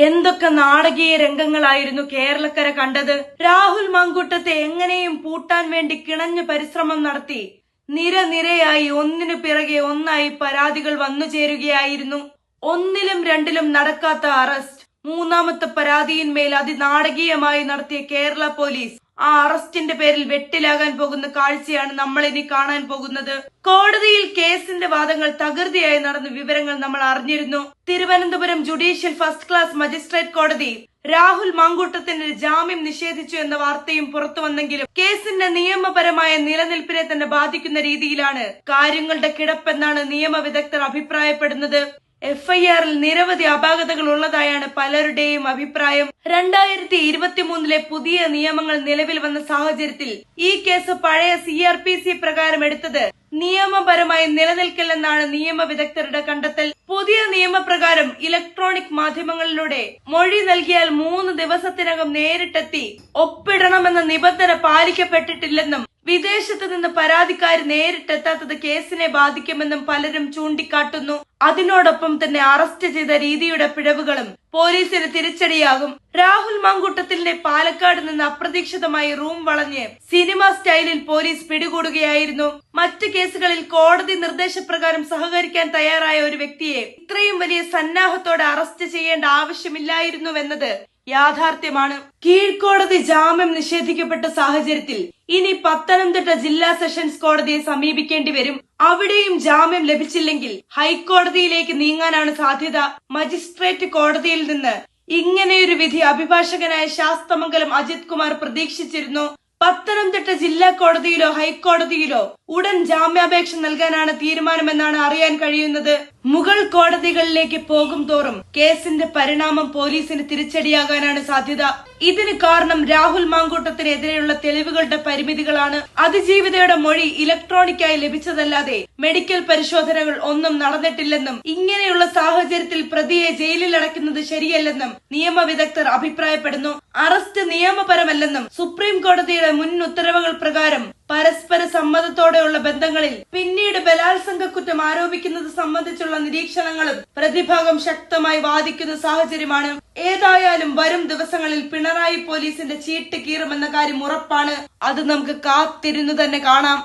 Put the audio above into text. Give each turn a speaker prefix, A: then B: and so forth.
A: എന്തൊക്കെ നാടകീയ രംഗങ്ങളായിരുന്നു കേരളക്കര കണ്ടത്. രാഹുൽ മാങ്കൂട്ടത്തെ എങ്ങനെയും പൂട്ടാൻ വേണ്ടി കിണഞ്ഞു പരിശ്രമം നടത്തി നിരയായി ഒന്നിനു പിറകെ ഒന്നായി പരാതികൾ വന്നു ചേരുകയായിരുന്നു. ഒന്നിലും രണ്ടിലും നടക്കാത്ത അറസ്റ്റ്. മൂന്നാമത്തെ പരാതിയിന്മേൽ അതിനാടകീയമായി നടത്തിയ കേരള പോലീസ് ആ അറസ്റ്റിന്റെ പേരിൽ വെട്ടിലാകാൻ പോകുന്ന കാഴ്ചയാണ് നമ്മൾ ഇനി കാണാൻ പോകുന്നത്. കോടതിയിൽ കേസിന്റെ വാദങ്ങൾ തകൃതിയായി നടന്ന വിവരങ്ങൾ നമ്മൾ അറിഞ്ഞിരുന്നു. Thiruvananthapuram judicial first class magistrate കോടതി രാഹുൽ മാങ്കൂട്ടത്തിന് ജാമ്യം നിഷേധിച്ചു എന്ന വാർത്തയും പുറത്തു വന്നെങ്കിലും കേസിന്റെ നിയമപരമായ നിലനിൽപ്പിനെ തന്നെ ബാധിക്കുന്ന രീതിയിലാണ് കാര്യങ്ങളുടെ കിടപ്പെന്നാണ് നിയമവിദഗ്ധർ അഭിപ്രായപ്പെടുന്നത്. എഫ്ഐആറിൽ നിരവധി അപാകതകൾ ഉള്ളതായാണ് പലരുടെയും അഭിപ്രായം. 2023 പുതിയ നിയമങ്ങൾ നിലവിൽ വന്ന സാഹചര്യത്തിൽ ഈ കേസ് പഴയ CRPC പ്രകാരം എടുത്തത് നിയമപരമായി നിലനിൽക്കില്ലെന്നാണ് നിയമവിദഗ്ധരുടെ കണ്ടെത്തൽ. പുതിയ നിയമപ്രകാരം ഇലക്ട്രോണിക് മാധ്യമങ്ങളിലൂടെ മൊഴി നൽകിയാൽ 3 ദിവസത്തിനകം നേരിട്ടെത്തി ഒപ്പിടണമെന്ന നിബന്ധന പാലിക്കപ്പെട്ടിട്ടില്ലെന്നും വിദേശത്ത് നിന്ന് പരാതിക്കാർ നേരിട്ടെത്താത്തത് കേസിനെ ബാധിക്കുമെന്നും പലരും ചൂണ്ടിക്കാട്ടുന്നു. അതിനോടൊപ്പം തന്നെ അറസ്റ്റ് ചെയ്ത രീതിയുടെ പിഴവുകളും പോലീസിന് തിരിച്ചടിയാകും. രാഹുൽ മാങ്കൂട്ടത്തിന്റെ പാലക്കാട് നിന്ന് അപ്രതീക്ഷിതമായി റൂം വളഞ്ഞ് സിനിമ സ്റ്റൈലിൽ പോലീസ് പിടികൂടുകയായിരുന്നു. മറ്റ് കേസുകളിൽ കോടതി നിർദ്ദേശപ്രകാരം സഹകരിക്കാൻ തയ്യാറായ ഒരു വ്യക്തിയെ ഇത്രയും വലിയ സന്നാഹത്തോടെ അറസ്റ്റ് ചെയ്യേണ്ട ആവശ്യമില്ലായിരുന്നുവെന്നത് യാഥാർത്ഥ്യമാണ്. കീഴ്ക്കോടതി ജാമ്യം നിഷേധിക്കപ്പെട്ട സാഹചര്യത്തിൽ ഇനി പത്തനംതിട്ട ജില്ലാ സെഷൻസ് കോടതിയെ സമീപിക്കേണ്ടി വരും. അവിടെയും ജാമ്യം ലഭിച്ചില്ലെങ്കിൽ ഹൈക്കോടതിയിലേക്ക് നീങ്ങാനാണ് സാധ്യത. മജിസ്ട്രേറ്റ് കോടതിയിൽ നിന്ന് ഇങ്ങനെയൊരു വിധി അഭിഭാഷകനായ ശാസ്തമംഗലം അജിത് കുമാർ പ്രതീക്ഷിച്ചിരുന്നു. പത്തനംതിട്ട ജില്ലാ കോടതിയിലോ ഹൈക്കോടതിയിലോ ഉടൻ ജാമ്യാപേക്ഷ നൽകാനാണ് തീരുമാനമെന്നാണ് അറിയാൻ കഴിയുന്നത്. മുകൾ കോടതികളിലേക്ക് പോകും തോറും കേസിന്റെ പരിണാമം പോലീസിന് തിരിച്ചടിയാകാനാണ് സാധ്യത. ഇതിന് കാരണം രാഹുൽ മാങ്കൂട്ടത്തിനെതിരെയുള്ള തെളിവുകളുടെ പരിമിതികളാണ്. അതിജീവിതയുടെ മൊഴി ഇലക്ട്രോണിക്കായി ലഭിച്ചതല്ലാതെ മെഡിക്കൽ പരിശോധനകൾ ഒന്നും നടന്നിട്ടില്ലെന്നും ഇങ്ങനെയുള്ള സാഹചര്യത്തിൽ പ്രതിയെ ജയിലിൽ അടയ്ക്കുന്നത് ശരിയല്ലെന്നും നിയമവിദഗ്ധർ അഭിപ്രായപ്പെടുന്നു. അറസ്റ്റ് നിയമപരമല്ലെന്നും സുപ്രീം കോടതിയുടെ മുൻ ഉത്തരവുകൾ പ്രകാരം പരസ്പര സമ്മതത്തോടെയുള്ള ബന്ധങ്ങളിൽ പിന്നീട് ബലാത്സംഗ കുറ്റം ആരോപിക്കുന്നത് സംബന്ധിച്ചുള്ള നിരീക്ഷണങ്ങളും പ്രതിഭാഗം ശക്തമായി വാദിക്കുന്ന സാഹചര്യമാണ്. ഏതായാലും വരും ദിവസങ്ങളിൽ പിണറായി പോലീസിന്റെ ചീട്ട് കീറുമെന്ന കാര്യം ഉറപ്പാണ്. അത് നമുക്ക് കാത്തിരുന്നു തന്നെ കാണാം.